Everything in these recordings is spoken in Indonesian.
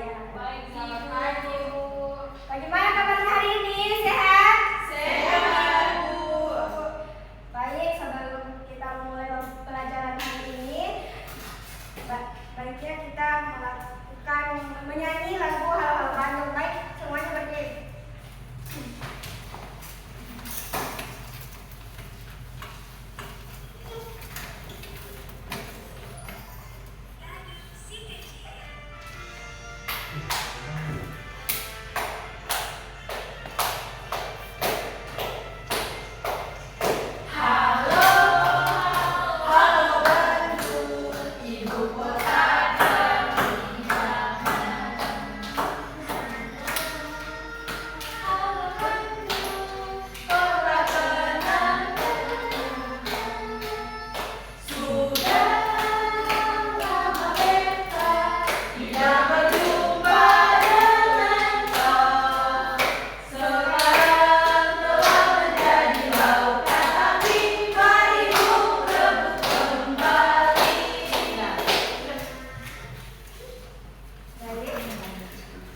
ya. Baik, Selamat Ibu. pagi, Bu. Bagaimana kabarnya hari ini? Sehat? Sehat, Bu. Baik, sebelum kita memulai pelajaran hari ini, baiknya kita melakukan menyanyi lagu Halo Halo Bandung. Baik, semuanya berdiri.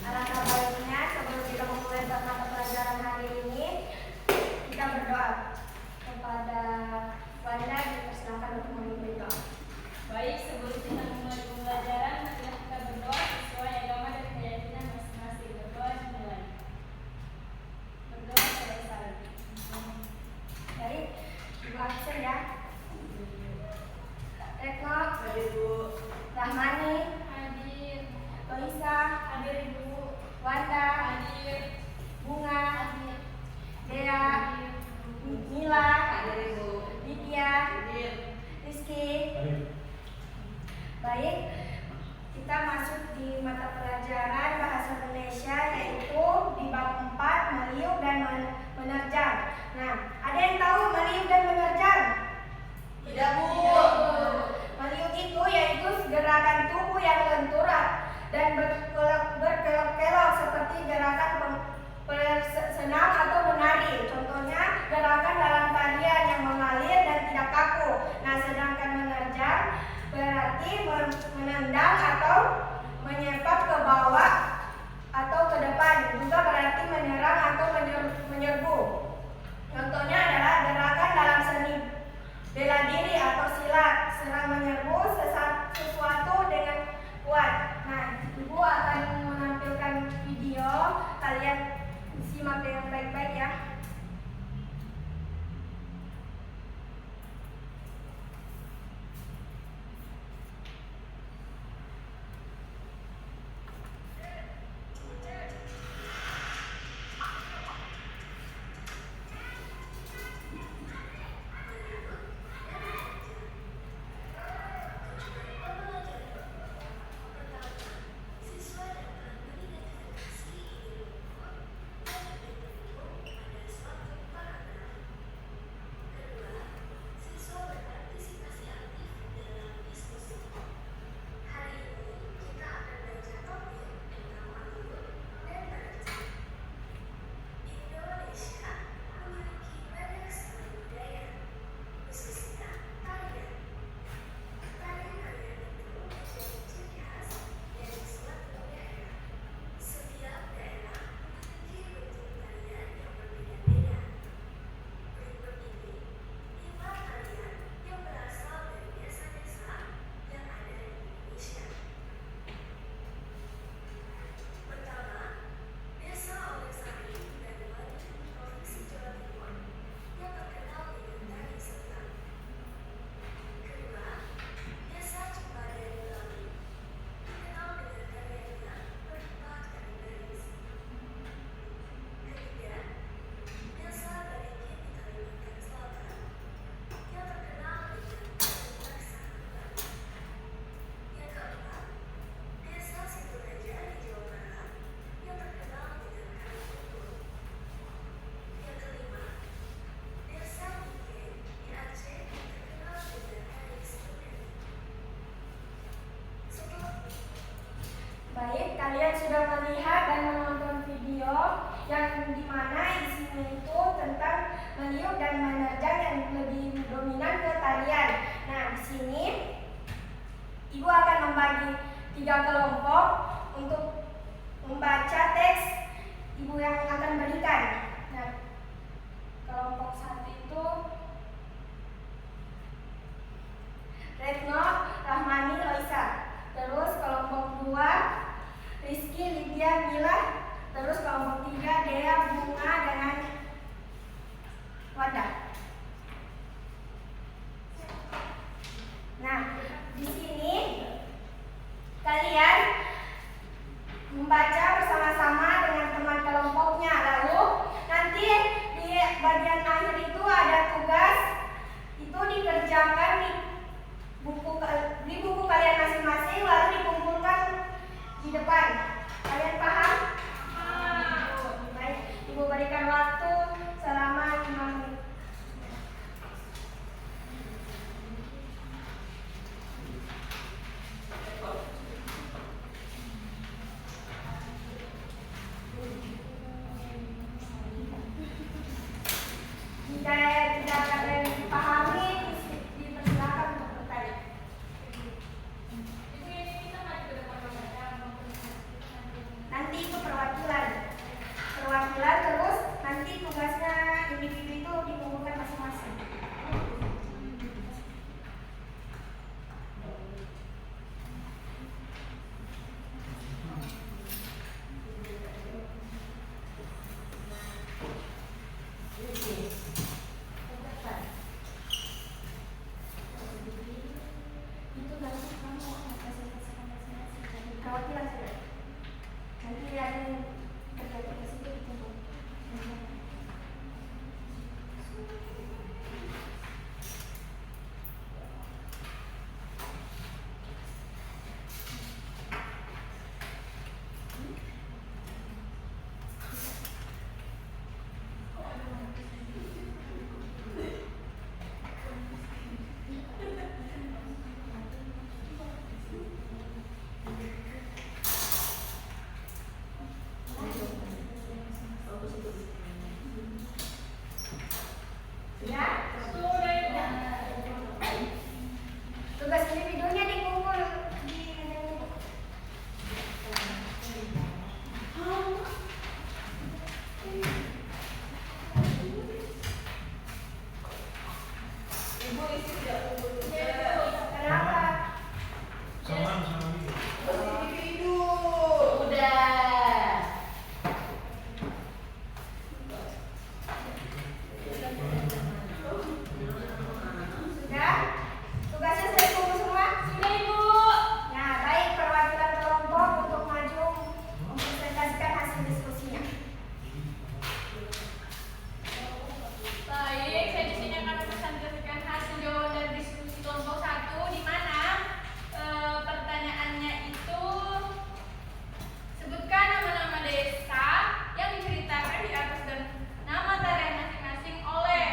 Alangkah baiknya sebelum kita memulai mata pelajaran hari ini, kita berdoa kepada Wanda, dipersilakan untuk memimpin doa. Baik, sebelum kita memulai pembelajaran, marilah kita berdoa sesuai agama dan keyakinan masing-masing. Berdoa dimulai. Berdoa saya saling. Baik, Ibu absen ya. Retno, Hadir, Bu. Rahmani, Hadir. Loisa, Hadir, Ibu. Wanda, Hadir. Bunga, Hadir. Dea, Mila, Hadir, Ibu. Lydia, Hadir. Rizky. Baik, kita masuk di mata pelajaran Bahasa Indonesia, yaitu di bab 4 meliuk dan menerjang. Nah, ada yang tahu meliuk dan menerjang? Tidak, Bu. Meliuk itu yaitu gerakan tubuh yang lentur dan berkelok-kelok seperti gerakan senam atau menari. Contohnya gerakan dalam tarian yang mengalir dan tidak kaku. Nah, sedangkan menerjang berarti menendang atau menyepak ke bawah atau ke depan. Juga berarti menyerang atau menyerbu. Contohnya adalah gerakan dalam seni bela diri atau silat, serang menyerbu sesuatu dengan kuat. Nah, Ibu akan menampilkan video, kalian simak dengan baik-baik ya. Baik, kalian sudah melihat dan menonton video yang dimana isinya itu tentang meliuk dan menerjang yang lebih dominan ke tarian. Nah, di sini Ibu akan membagi 3 kelompok untuk membaca teks ibu yang akan berikan. Nah, kelompok 1 itu Retno, Rahmani, Loisa. Terus kelompok 2 Rizky, Lydia, Mila. Terus kelompok 3 Dea, Bunga, dengan Wanda. Nah, di sini kalian membaca bersama-sama dengan teman kelompoknya. Lalu nanti di bagian akhir itu ada tugas, itu dikerjakan di buku kalian masing-masing, lalu dikumpulkan di depan. Kalian paham? Baik, ibu berikan waktu selama 5 menit. Jika tidak kalian pahami, dipersilakan untuk bertanya. Nanti itu perwakilan, terus nanti tugasnya individu itu dikumpulkan masing-masing. Itu nanti kamu akan kasih masing-masing perwakilan saja. Nanti ada yang terjadi ke situ dikumpul. Tugas individunya dikumpul di Ibu isi tidak kumpul juga. kenapa? Sama Individu. Udah. Sudah? Tugasnya sudah dikumpul semua? Sudah, Ibu. Nah, baik, perwakilan kelompok untuk maju mempresentasikan hasil diskusinya. Baik, saya di sini akan mempresentasikan hasil jawaban dari diskusi kelompok 1, di mana pertanyaannya itu sebutkan nama-nama desa yang diceritakan di atas dan nama tarian masing-masing oleh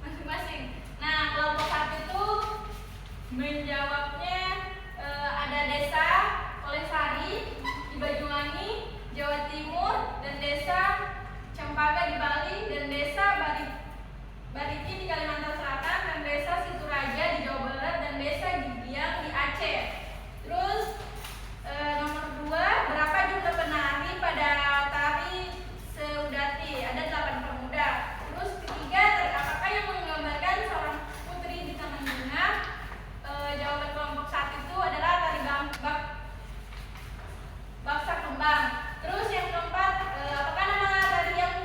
masing-masing. Nah, kelompok 1 itu menjawabnya ada desa Olesari di Banyuwangi, Jawa Timur, dan desa Cempaka di Bali, dan desa Bariki di Kalimantan Selatan, dan desa Situraja di Jawa Barat, dan desa Gigiang di Aceh. Terus nomor 2, berapa jumlah penari pada tari Seudati? Ada 8 pemuda. Terus ketiga, apakah yang menggambarkan seorang putri di taman bunga? Jawaban kelompok 1 itu adalah tari baksa kembang. Terus yang keempat, apakah nama tari yang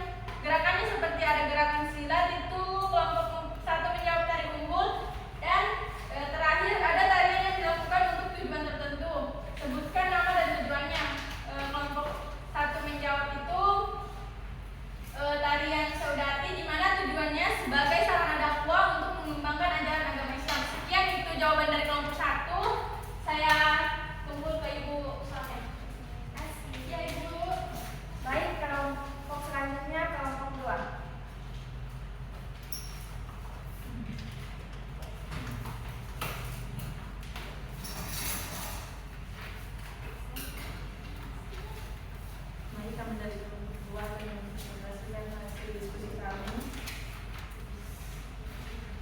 gerakannya seperti ada gerakan silat? Itu kelompok 1 menjawab tari umbul. Dan terakhir, ada tarian yang dilakukan untuk tujuan tertentu. Sebutkan nama dan tujuannya. Kelompok 1 menjawab itu tarian Saudati, di mana tujuannya sebagai sarana dakwah untuk mengembangkan ajaran agama Islam. Sekian itu jawaban dari kelompok 1. Saya kumpul ke Ibu Saleh. Ya, Ibu. Baik, kelompok selanjutnya kelompok 2. Mari kami dari kelompok 2 akan mempresentasikan hasil diskusi kami.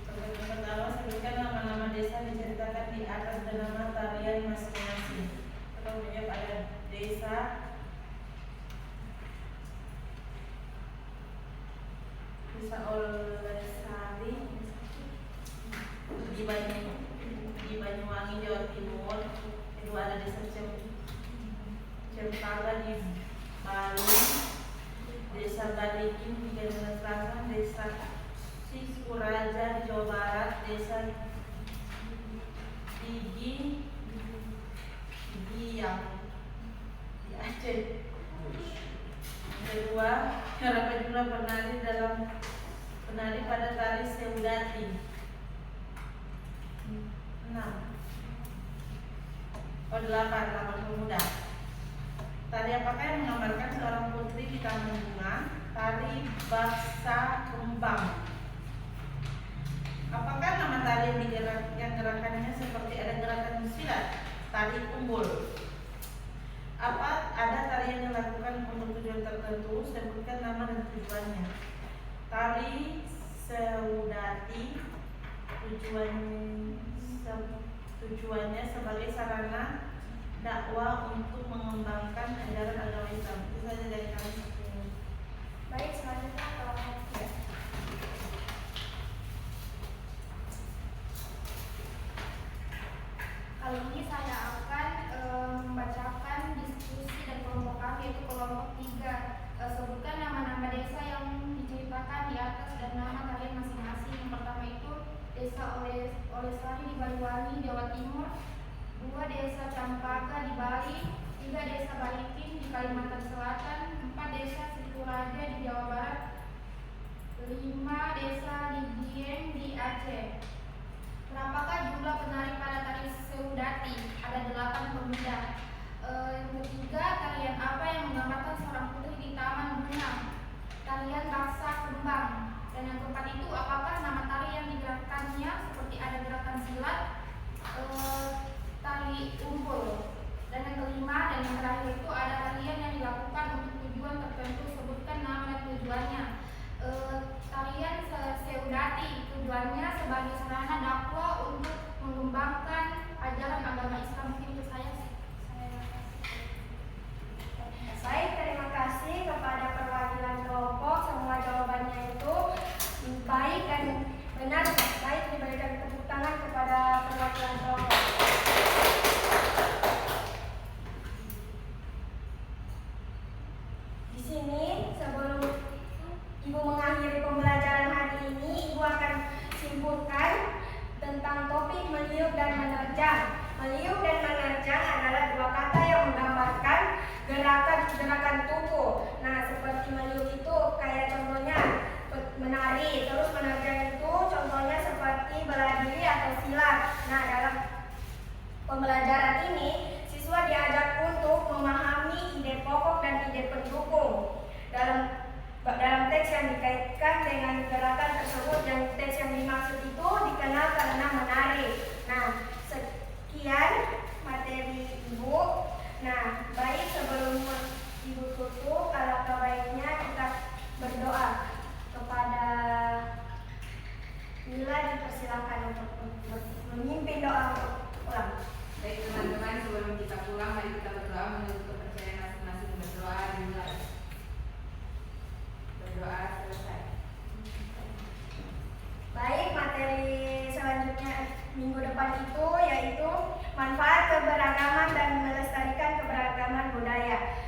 Pertanyaan pertama, sebutkan nama-nama desa diceritakan di atas dan nama tarian masing-masing. Kita menjawab ada desa Olesari di Banyuwangi, Jawa Timur. Kedua ada desa Cempaka di Bali, desa Balikin di Kalimantan Selatan, desa Sukuraja di Jawa Barat, desa Digi yang di Aceh. Kedua, berapa jumlah penari pada tari Seudati? 6. 8 pemuda. Tari apakah yang menggambarkan seorang putri di taman bunga? Tari Baksa Kembang. Apakah nama tari yang gerakannya seperti ada gerakan silat? Tari Umbul. Apa ada tari yang dilakukan untuk tujuan tertentu? Sebutkan nama dan tujuannya. Tari Seudati tujuannya sebagai sarana dakwah untuk mengembangkan ajaran agama Islam. Itu saja dari kami. Baik, selanjutnya kelompok 3. Kali ini saya akan membacakan diskusi dan kelompok kami, yaitu kelompok 3. Sebutkan nama-nama desa yang diceritakan di atas dan nama kalian masing-masing. Yang pertama itu Desa Olesari di Banyuwangi, Jawa Timur. 2 Desa Cempaka di Bali. 3 Desa Balikin di Kalimantan Selatan. 4 Desa Sukuraja di Jawa Barat. 5 Desa Dieng di Aceh. Berapakah jumlah penari pada tari Seudati? Ada 8 pemuda. Yang ketiga, tarian apa yang menggambarkan seorang putri di taman bunga? Tarian Baksa Kembang. Dan yang keempat itu, apakah nama tari yang digerakkannya seperti ada gerakan silat? Tari Umbul. Dan yang kelima dan yang terakhir itu ada tarian yang dilakukan untuk tujuan tertentu. Sebutkan nama dan tujuannya. Tarian Seudati tujuannya sebagai sarana dakwah untuk mengembangkan ajaran agama Islam. Mungkin itu saya. Baik, terima kasih kepada perwakilan kelompok. Semua jawabannya itu baik dan benar. Baik, diberikan tepuk tangan kepada perwakilan kelompok. Di sini sebelum Ibu mengakhiri pembelajaran hari ini, Ibu akan simpulkan tentang topik meliuk dan menerjang. Meliuk dan menerjang adalah 2 kata yang menggambarkan gerakan tubuh. Nah, seperti meliuk itu kayak contohnya menari, terus menerjang itu contohnya seperti bela diri atau silat. Nah, dalam pembelajaran ini siswa diajak untuk memahami ide pokok dan ide pendukung dalam teks yang dikaitkan dengan gerakan tersebut. Yang teks yang dimaksud itu dikenal karena menari. Nah, sekian materi Ibu. Nah, baik, sebelum Ibu tutup, alangkah baiknya kita berdoa kepada Mila. Dipersilakan untuk memimpin doa untuk pulang. Baik teman-teman, sebelum kita pulang, mari kita berdoa menurut kepercayaan masing-masing. Berdoa dimulai. Berdoa selesai. Baik, materi selanjutnya minggu depan itu yaitu manfaat keberagaman dan melestarikan keberagaman budaya.